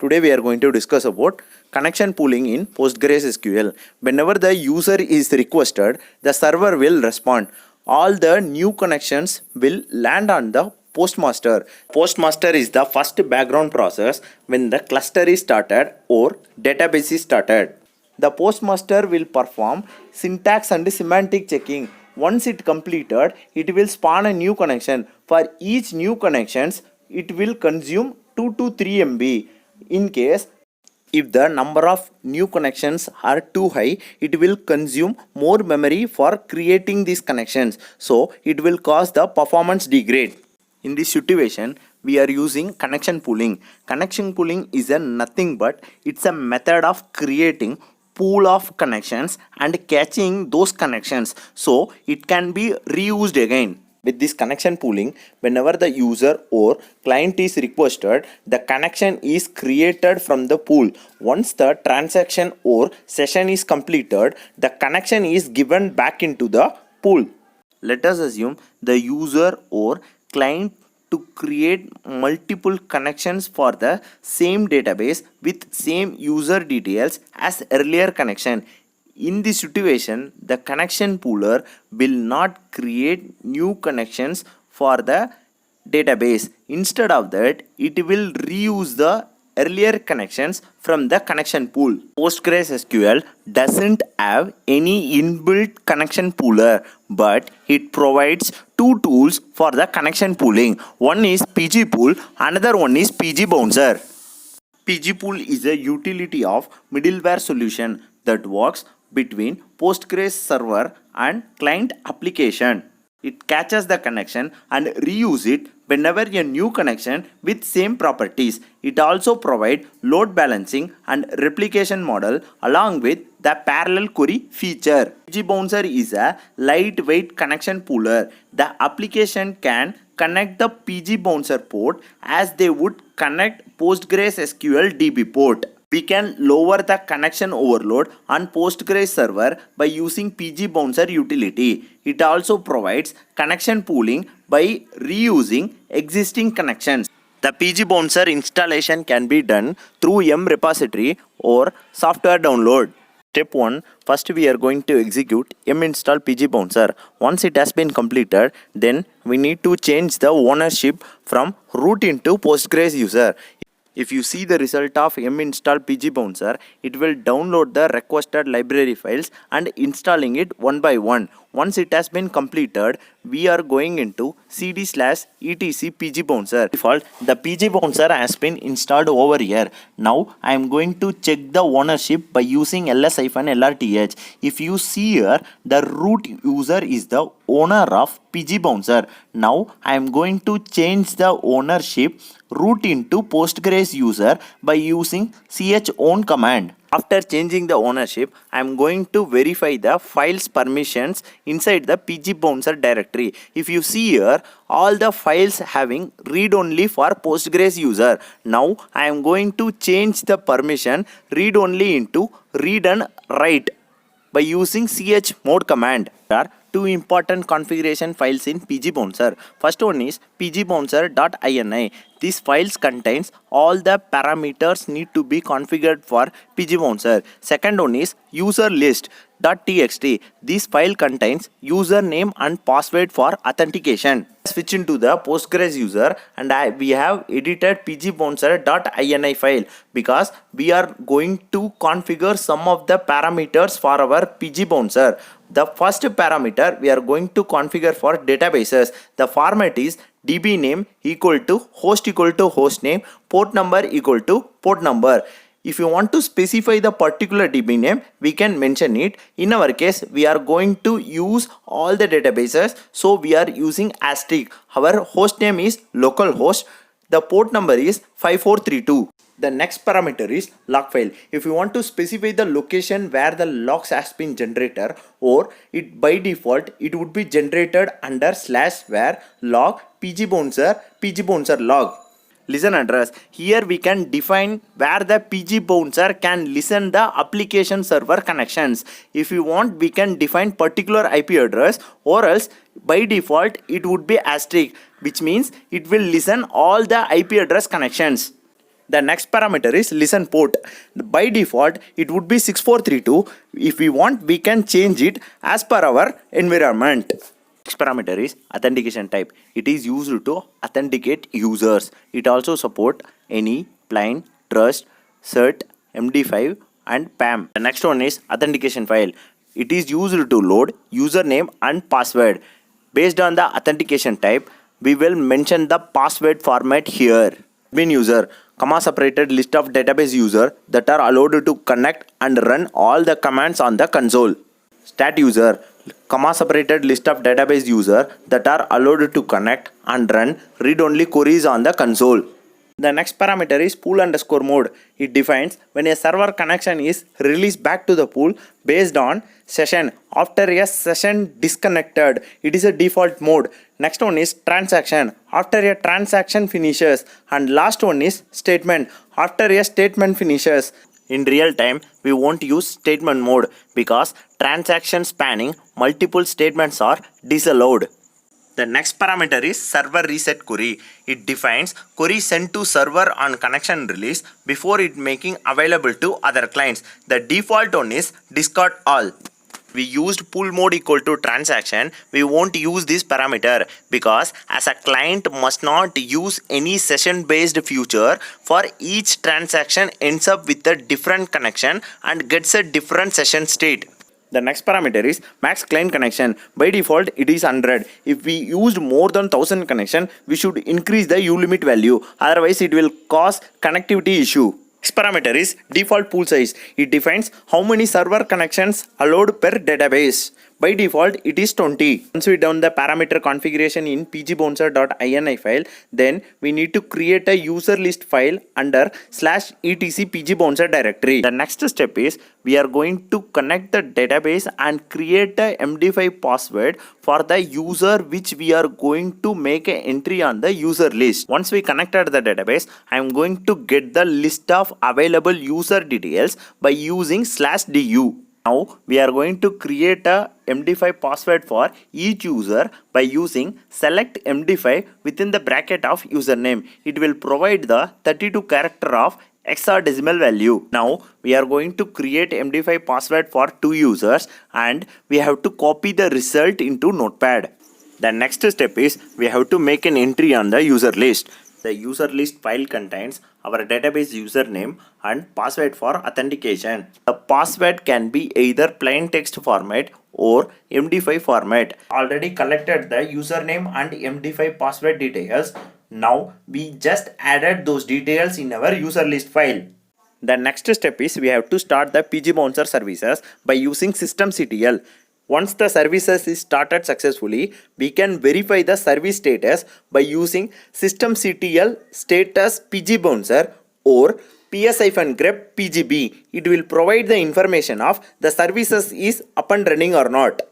Today we are going to discuss about connection pooling in PostgreSQL. Whenever the user is requested, the server will respond. All the new connections will land on the postmaster. Postmaster is the first background process when the cluster is started or database is started. The postmaster will perform syntax and semantic checking. Once it completed, it will spawn a new connection. For each new connections, it will consume 2 to 3 MB. In case if the number of new connections are too high, it will consume more memory for creating these connections. So it will cause the performance degrade. In this situation, we are using connection pooling. Connection pooling is a nothing but it's a method of creating pool of connections and catching those connections so it can be reused again. With this connection pooling, whenever the user or client is requested, the connection is created from the pool. Once the transaction or session is completed, the connection is given back into the pool. Let us assume the user or client to create multiple connections for the same database with same user details as earlier connection. In this situation, the connection pooler will not create new connections for the database. Instead of that, it will reuse the earlier connections from the connection pool. PostgreSQL doesn't have any inbuilt connection pooler, but it provides two tools for the connection pooling. One is pgpool, another one is pgbouncer. pgpool is a utility of middleware solution that works between Postgres server and client application. It catches the connection and reuse it whenever a new connection with same properties. It also provides load balancing and replication model along with the parallel query feature. pgbouncer is a lightweight connection pooler. The application can connect the pgbouncer port as they would connect PostgreSQL DB port. We can lower the connection overload on Postgres server by using pgbouncer utility. It also provides connection pooling by reusing existing connections. The pgbouncer installation can be done through M repository or software download. Step 1. First we are going to execute M install pgbouncer. Once it has been completed, then we need to change the ownership from root into Postgres user. If you see the result of M install pgbouncer, it will download the requested library files and installing it one by one. Once it has been completed, we are going into cd/etc pgbouncer. Default, the pgbouncer has been installed over here. Now I am going to check the ownership by using ls-lrth. If you see here, the root user is the owner of pgbouncer. Now I am going to change the ownership root into Postgres user by using chown command. After changing the ownership, I am going to verify the files permissions inside the pgbouncer directory. If you see here, all the files having read only for Postgres user. Now I am going to change the permission read only into read and write by using chmod command. There are two important configuration files in pgbouncer. First one is pgbouncer.ini. This files contains all the parameters need to be configured for pgbouncer. Second one is user list.txt. This file contains username and password for authentication. Switch into the Postgres user and we have edited pgbouncer.ini file because we are going to configure some of the parameters for our pgbouncer. The first parameter we are going to configure for databases. The format is db name equal to host name, port number equal to port number. If you want to specify the particular DB name, we can mention it. In our case, we are going to use all the databases, so we are using asterisk. Our host name is localhost. The port number is 5432. The next parameter is log file. If you want to specify the location where the logs has been generated, or it by default it would be generated under /var log pgbouncer log. Listen address. Here we can define where the pgbouncer can listen the application server connections. If you want, we can define particular IP address, or else by default it would be asterisk, which means it will listen all the IP address connections. The next parameter is listen port. By default, it would be 6432. If we want, we can change it as per our environment. Next parameter is authentication type. It is used to authenticate users. It also support any plain, trust, cert, MD5 and PAM. The next one is authentication file. It is used to load username and password. Based on the authentication type, we will mention the password format here. Admin user, comma separated list of database user that are allowed to connect and run all the commands on the console. Stat user, comma separated list of database user that are allowed to connect and run read-only queries on the console. The next parameter is pool underscore mode. It defines when a server connection is released back to the pool based on session. After a session disconnected, it is a default mode. Next one is transaction. After a transaction finishes. And last one is statement. After a statement finishes. In real time, we won't use statement mode because transaction spanning multiple statements are disallowed. The next parameter is server reset query. It defines query sent to server on connection release before it making available to other clients. The default one is discard all. We used pool mode equal to transaction. We won't use this parameter because as a client must not use any session based feature for each transaction ends up with a different connection and gets a different session state. The next parameter is max client connection. By default, it is 100. If we used more than 1000 connection, we should increase the U limit value. Otherwise, it will cause connectivity issue. Next parameter is default pool size. It defines how many server connections allowed per database. By default, it is 20. Once we done the parameter configuration in pgbouncer.ini file, then we need to create a user list file under /etc pgbouncer directory. The next step is we are going to connect the database and create a MD5 password for the user which we are going to make an entry on the user list. Once we connected the database, I am going to get the list of available user details by using /du. Now we are going to create a MD5 password for each user by using select MD5 within the bracket of username. It will provide the 32 character of hexadecimal value. Now we are going to create MD5 password for 2 users and we have to copy the result into Notepad. The next step is we have to make an entry on the user list. The user list file contains our database username and password for authentication. The password can be either plain text format or MD5 format. Already collected the username and MD5 password details. Now we just added those details in our user list file. The next step is we have to start the pgbouncer services by using systemctl. Once the services is started successfully, we can verify the service status by using systemctl status pgbouncer or ps-grep pgb. It will provide the information of the services is up and running or not.